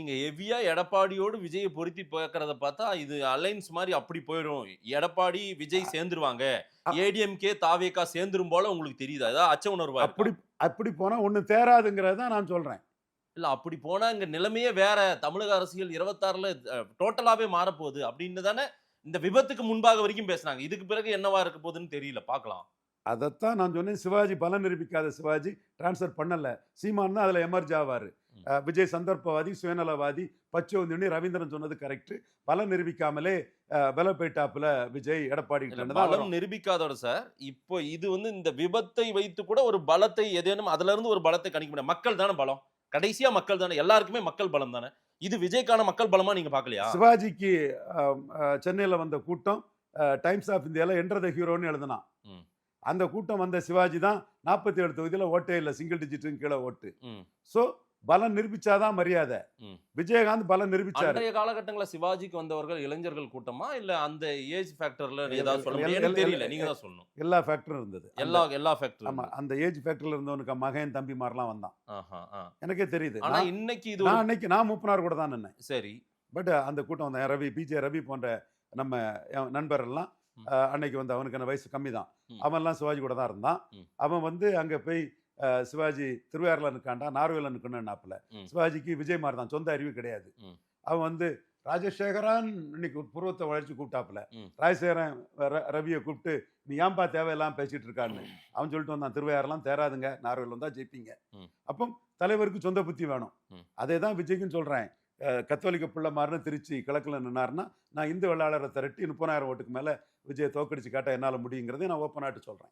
நீங்க ஹெவியா எடப்பாடியோடு விஜய பொருத்தி பார்க்கிறத பார்த்தா, இது அலைன்ஸ் மாரி அப்படி போயிடும். எடப்பாடி, விஜய் சேர்ந்துருவாங்க. அ ஏடிஎம்கே, தாவேகா சேர்ந்துரும் போல உங்களுக்கு தெரியுதா? ஏதாவது அச்ச உணர்வா இருக்கா? அப்படி அப்படி போனா ஒண்ணும் தேறாதுங்கிறது தான் நான் சொல்றேன். இல்ல அப்படி போனா இங்க நிலைமையே வேற. தமிழக அரசியல் 26ல டோட்டலாவே மாறப்போகுது அப்படின்னு தானே இந்த விபத்துக்கு முன்பாக வரைக்கும் பேசுனாங்க. இதுக்கு பிறகு என்னவா இருக்க போகுதுன்னு தெரியல. பார்க்கலாம். அதத்தான் நான் சொன்னேன். சிவாஜி பலம் நிரூபிக்காத சிவாஜி டிரான்ஸ்ஃபர் பண்ணல. சீமான் தான் அதுல எமர்ஜ் ஆவாரு. ம். விஜய் சந்தர்ப்பவாதி, சுயநலவாதி, பச்சோந்தின்னு ரவீந்திரன் சொன்னது கரெக்ட். பலம் நிரூபிக்காமலே வெல போயிட்டாப்புல விஜய் எடப்பாடி இல்ல கிட்ட தான் பலம் வரும். நிரூபிக்காதோட சார், இப்போ இது இந்த விபத்தை வைத்து கூட ஒரு பலத்தை ஏதேனும் அதிலிருந்து ஒரு பலத்தை கணிக்க முடியும். மக்கள் தானே பலம். கடைசியா மக்கள் தானே. எல்லாருக்குமே மக்கள் பலம் தானே. இது விஜய்க்கான மக்கள் பலமா நீங்க பார்க்கலையா? சிவாஜிக்கு சென்னையில வந்த கூட்டம் டைம்ஸ் ஆஃப் இந்தியால என்டர் த ஹீரோன்னு எழுதுனான். ம். அந்த கூட்டம் வந்த சிவாஜி தான் 47 தொகுதியில ஓட்டே இல்ல. சிங்கிள் டிஜிட்டுக்கு கீழ ஓட்டு. ம். சோ பலம் நிரூபிச்சாதான் மரியாதை. ம். விஜயகாந்த் பலம் நிரூபிச்சாரு. அன்றைய காலகட்டங்கள்ல சிவாஜிக்கு வந்தவர்கள் இளைஞர்கள் கூட்டமா? இல்ல அந்த ஏஜ் ஃபேக்டர்ல எல் ஏதாவது சொல்ல எல் முடியும்? எல் எனக்கு எல் தெரியல. நீங்க தான் சொல்லணும். எல்லா ஃபேக்டரும் இருந்தது. எல்லா ஃபேக்டரும் ஆமா. இருந்தது. அந்த ஏஜ் ஃபேக்டர்ல இருந்தவனுக்கு மகன், தம்பிமார்லாம் வந்தான். ஆஹா, ஆ. எனக்கே தெரியுது. ஆனா இன்னைக்கு இது ஒரு நான் அன்னைக்கு மூப்பனார் கூட தான் நின்னேன். சரி. பட் அந்த கூட்டம் வந்த ரவி, பிஜே ரவி போன்ற நம்ம நண்பர் எல்லாம் ம். அன்னைக்கு வந்து அவனுக்கு வயசு கம்மி தான். ம். அவன்லாம் சிவாஜி கூட தான் இருந்தான். ம். அவன் வந்து அங்க போய் சிவாஜி திருவையாறுல நிற்காண்டா, நார்வேல நிற்கணும்னாப்புல. ம். சிவாஜிக்கு விஜய் மாதிரி தான். சொந்த அறிவு கிடையாது. ம். அவன் வந்து ராஜசேகரான் இன்னைக்கு புருவத்தை வளைச்சு கூப்பிட்டாப்புல. ம். ராஜசேகரன் ரவியை கூப்பிட்டு நீ ஏன்பா தேவையெல்லாம் பேசிட்டு இருக்கான்னு அவன் சொல்லிட்டு வந்தான். திருவையாறுலாம் தேராதுங்க, நார்வேல் வந்தா ஜெயிப்பீங்க. ம். அப்போ தலைவருக்கு சொந்த புத்தி வேணும். ம். அதே தான் விஜய்க்கும் சொல்றேன். கத்தோலிக்க பிள்ளை மாறுன்னு திருச்சி கிழக்குல நின்னாருன்னா நான் இந்து வெள்ளாளரை திரட்டி 30,000 ஓட்டுக்கு மேல விஜயை தோக்கடிச்சு காட்ட என்னால முடியுங்கிறதை நான் ஓப்பனாட்டு சொல்றேன்.